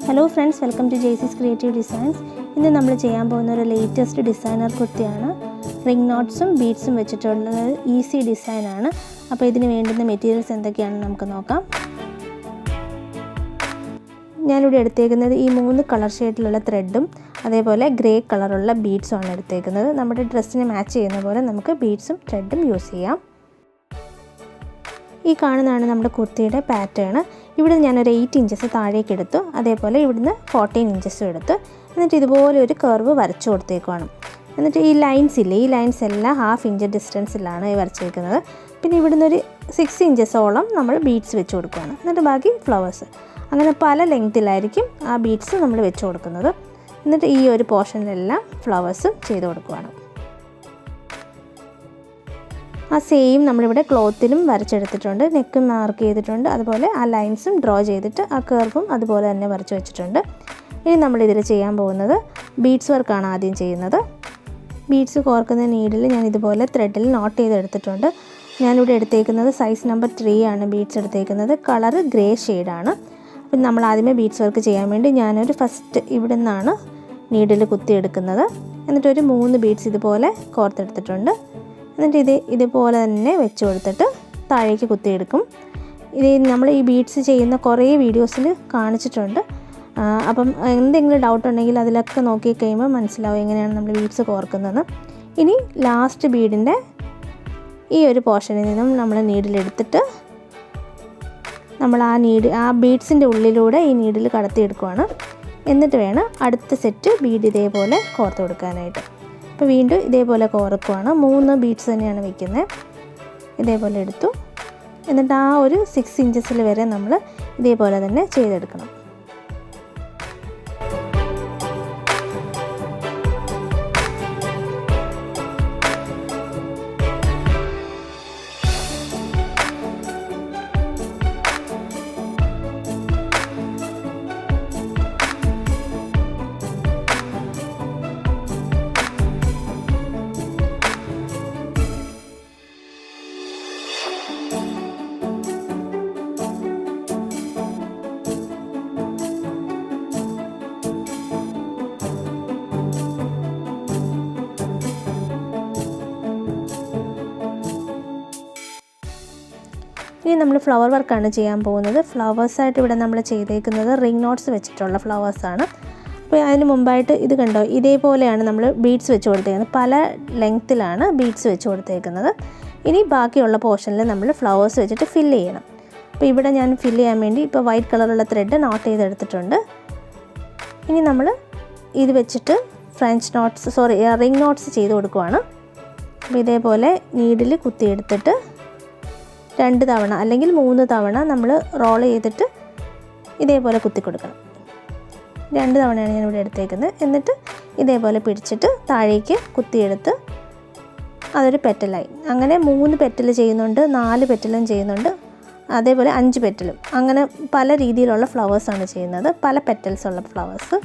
Hello friends, welcome to Jaicy's Creative Designs. ഇന്ന് നമ്മൾ ചെയ്യാൻ പോകുന്ന ഒരു ലേറ്റസ്റ്റ് ഡിസൈനർ കുർത്തിയാണ്. റിംഗ്നോട്ട്സും ബീഡ്സും വെച്ചിട്ടുള്ള ഈസി ഡിസൈനാണ്. അപ്പോൾ ഇതിന് വേണ്ടുന്ന മെറ്റീരിയൽസ് എന്തൊക്കെയാണെന്ന് നമുക്ക് നോക്കാം. ഞാനിവിടെ എടുത്തേക്കുന്നത് ഈ 3 കളർ ഷെയ്ഡിലുള്ള ത്രെഡും അതേപോലെ ഗ്രേ കളറുള്ള ബീഡ്സും ആണ് എടുത്തേക്കുന്നത്. നമ്മുടെ ഡ്രസ്സിന് മാച്ച് ചെയ്യുന്ന പോലെ നമുക്ക് ബീഡ്സും ത്രെഡും യൂസ് ചെയ്യാം. ഈ കാണുന്നതാണ് നമ്മുടെ കുർത്തിയുടെ പാറ്റേൺ. ഇവിടെ ഞാനൊരു 8 ഇഞ്ചസ് താഴേക്ക് എടുത്തു, അതേപോലെ ഇവിടുന്ന് 14 ഇഞ്ചസും എടുത്തു. എന്നിട്ട് ഇതുപോലെ ഒരു കർവ് വരച്ചു കൊടുത്തേക്കുവാണ്. എന്നിട്ട് ഈ ലൈൻസ് ഇല്ലേ, ഈ ലൈൻസ് എല്ലാം 1/2 ഇഞ്ച് ഡിസ്റ്റൻസിലാണ് ഈ വരച്ചേക്കുന്നത്. പിന്നെ ഇവിടുന്ന് ഒരു 6 ഇഞ്ചസോളം നമ്മൾ ബീഡ്സ് വെച്ച് കൊടുക്കുകയാണ്. എന്നിട്ട് ബാക്കി ഫ്ലവേഴ്സ്. അങ്ങനെ പല ലെങ്ത്തിലായിരിക്കും ആ ബീഡ്സ് നമ്മൾ വെച്ച് കൊടുക്കുന്നത്. എന്നിട്ട് ഈ ഒരു പോർഷനിലെല്ലാം ഫ്ലവേഴ്സും ചെയ്ത് കൊടുക്കുകയാണ്. ആ സെയിം നമ്മളിവിടെ ക്ലോത്തിലും വരച്ചെടുത്തിട്ടുണ്ട്, നെക്കും മാർക്ക് ചെയ്തിട്ടുണ്ട്, അതുപോലെ ആ ലൈൻസും ഡ്രോ ചെയ്തിട്ട് ആ കർവും അതുപോലെ തന്നെ വരച്ച് വെച്ചിട്ടുണ്ട്. ഇനി നമ്മളിതിൽ ചെയ്യാൻ പോകുന്നത് ബീഡ്സ് വർക്കാണ് ആദ്യം ചെയ്യുന്നത്. ബീഡ്സ് കോർക്കുന്ന നീഡിൽ ഞാൻ ഇതുപോലെ ത്രെഡിൽ നോട്ട് ചെയ്തെടുത്തിട്ടുണ്ട്. ഞാനിവിടെ എടുത്തേക്കുന്നത് സൈസ് നമ്പർ 3 ആണ് ബീഡ്സ് എടുത്തേക്കുന്നത്. കളറ് ഗ്രേ ഷെയ്ഡാണ്. അപ്പം നമ്മൾ ആദ്യമേ ബീഡ്സ് വർക്ക് ചെയ്യാൻ വേണ്ടി ഞാനൊരു ഫസ്റ്റ് ഇവിടെ നിന്നാണ് നീഡിൽ കുത്തിയെടുക്കുന്നത്. എന്നിട്ടൊരു 3 ബീഡ്സ് ഇതുപോലെ കോർത്തെടുത്തിട്ടുണ്ട്. എന്നിട്ട് ഇതുപോലെ തന്നെ വെച്ച് കൊടുത്തിട്ട് താഴേക്ക് കുത്തിയെടുക്കും. ഇത് നമ്മൾ ഈ ബീഡ്സ് ചെയ്യുന്ന കുറേ വീഡിയോസിൽ കാണിച്ചിട്ടുണ്ട്. അപ്പം എന്തെങ്കിലും ഡൗട്ട് ഉണ്ടെങ്കിൽ അതിലൊക്കെ നോക്കി കഴിയുമ്പോൾ മനസ്സിലാവും എങ്ങനെയാണ് നമ്മൾ ബീഡ്സ് കോർക്കുന്നതെന്ന്. ഇനി ലാസ്റ്റ് ബീഡിൻ്റെ ഈ ഒരു പോർഷനിൽ നിന്നും നമ്മൾ നീഡിലെടുത്തിട്ട് നമ്മൾ ആ ബീഡ്സിൻ്റെ ഉള്ളിലൂടെ ഈ നീഡിൽ കടത്തിയെടുക്കുകയാണ്. എന്നിട്ട് വേണം അടുത്ത സെറ്റ് ബീഡ് ഇതേപോലെ കോർത്ത് കൊടുക്കാനായിട്ട്. അപ്പോൾ വീണ്ടും ഇതേപോലെ കോർക്കുവാണ്. 3 ബീഡ്സ് തന്നെയാണ് വയ്ക്കുന്നത്. ഇതേപോലെ എടുത്തു. എന്നിട്ട് ആ ഒരു 6 ഇഞ്ചസിൽ വരെ നമ്മൾ ഇതേപോലെ തന്നെ ചെയ്തെടുക്കണം. ഇനി നമ്മൾ ഫ്ലവർ വർക്കാണ് ചെയ്യാൻ പോകുന്നത്. ഫ്ലവേഴ്സായിട്ട് ഇവിടെ നമ്മൾ ചെയ്തേക്കുന്നത് റിംഗ് നോട്ട്സ് വെച്ചിട്ടുള്ള ഫ്ലവേഴ്സാണ്. അപ്പോൾ അതിന് മുമ്പായിട്ട് ഇത് കണ്ടോ, ഇതേപോലെയാണ് നമ്മൾ ബീഡ്സ് വെച്ച് കൊടുത്തേക്കുന്നത്. പല ലെങ്ത്തിലാണ് ബീഡ്സ് വെച്ച് കൊടുത്തേക്കുന്നത്. ഇനി ബാക്കിയുള്ള പോർഷനിൽ നമ്മൾ ഫ്ലവേഴ്സ് വെച്ചിട്ട് ഫില്ല് ചെയ്യണം. അപ്പോൾ ഇവിടെ ഞാൻ ഫില്ല് ചെയ്യാൻ വേണ്ടി ഇപ്പോൾ വൈറ്റ് കളറുള്ള ത്രെഡ് നോട്ട് ചെയ്തെടുത്തിട്ടുണ്ട്. ഇനി നമ്മൾ ഇത് വെച്ചിട്ട് റിംഗ് നോട്ട്സ് ചെയ്ത് കൊടുക്കുവാണ്. അപ്പോൾ ഇതേപോലെ നീഡിൽ കുത്തിയെടുത്തിട്ട് 2 തവണ അല്ലെങ്കിൽ 3 തവണ നമ്മൾ റോൾ ചെയ്തിട്ട് ഇതേപോലെ കുത്തി കൊടുക്കണം. 2 തവണയാണ് ഞാനിവിടെ എടുത്തേക്കുന്നത്. എന്നിട്ട് ഇതേപോലെ പിടിച്ചിട്ട് താഴേക്ക് കുത്തിയെടുത്ത് അതൊരു പെറ്റലായി. അങ്ങനെ 3 പെറ്റൽ ചെയ്യുന്നുണ്ട്, 4 പെറ്റലും ചെയ്യുന്നുണ്ട്, അതേപോലെ 5 പെറ്റലും. അങ്ങനെ പല രീതിയിലുള്ള ഫ്ലവേഴ്സാണ് ചെയ്യുന്നത്, പല പെറ്റൽസ് ഉള്ള ഫ്ലവേഴ്സ്.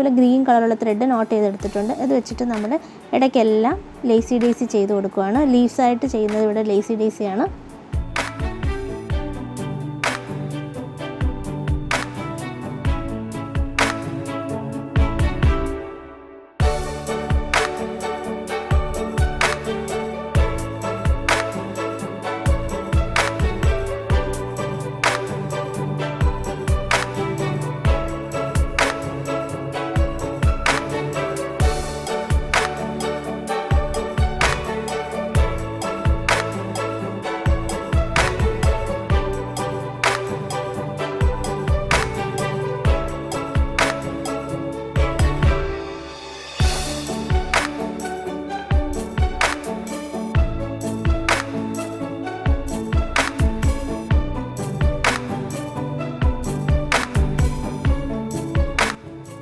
ഇതുപോലെ ഗ്രീൻ കളറുള്ള ത്രെഡ് നോട്ട് ചെയ്തെടുത്തിട്ടുണ്ട്. ഇത് വെച്ചിട്ട് നമ്മൾ ഇടയ്ക്കെല്ലാം ലേസി ഡേസി ചെയ്ത് കൊടുക്കുകയാണ്. ലീവ്സായിട്ട് ചെയ്യുന്നത് ഇവിടെ ലേസി ഡേസിയാണ്.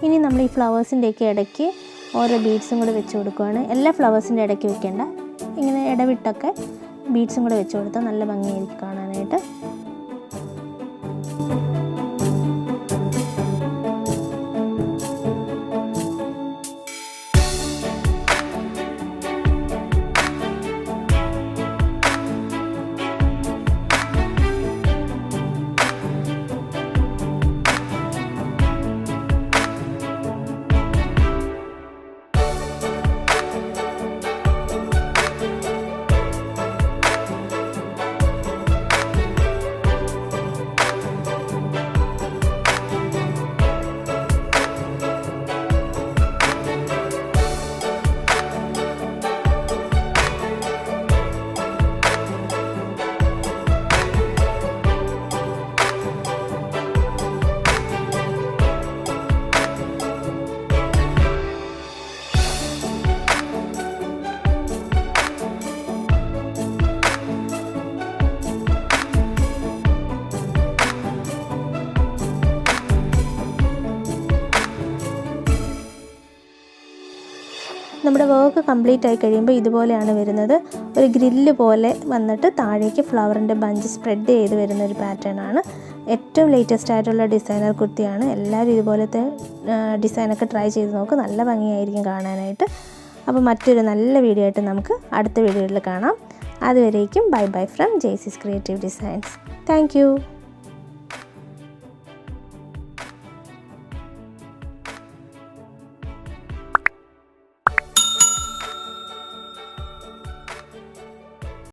ഇനി നമ്മൾ ഈ ഫ്ലവേഴ്സിൻ്റെയൊക്കെ ഇടയ്ക്ക് ഓരോ ബീഡ്സും കൂടെ വെച്ച് കൊടുക്കുകയാണ്. എല്ലാ ഫ്ലവേഴ്സിൻ്റെ ഇടയ്ക്ക് വെക്കേണ്ട, ഇങ്ങനെ ഇടവിട്ടൊക്കെ ബീഡ്സും കൂടെ വെച്ച് കൊടുത്താൽ നല്ല ഭംഗിയായിരിക്കും കാണാനായിട്ട്. നമ്മുടെ വർക്ക് കംപ്ലീറ്റ് ആയി കഴിയുമ്പോൾ ഇതുപോലെയാണ് വരുന്നത്. ഒരു ഗ്രില്ല് പോലെ വന്നിട്ട് താഴേക്ക് ഫ്ലവറിൻ്റെ ബഞ്ച് സ്പ്രെഡ് ചെയ്ത് വരുന്ന ഒരു പാറ്റേൺ ആണ്. ഏറ്റവും ലേറ്റസ്റ്റ് ആയിട്ടുള്ള ഡിസൈനർ കുർത്തിയാണ്. എല്ലാവരും ഇതുപോലത്തെ ഡിസൈനൊക്കെ ട്രൈ ചെയ്ത് നോക്കുക, നല്ല ഭംഗിയായിരിക്കും കാണാനായിട്ട്. അപ്പോൾ മറ്റൊരു നല്ല വീഡിയോ ആയിട്ട് നമുക്ക് അടുത്ത വീഡിയോയിൽ കാണാം. അതുവരേക്കും bye bye from ജെയ്സീസ് creative designs. Thank you.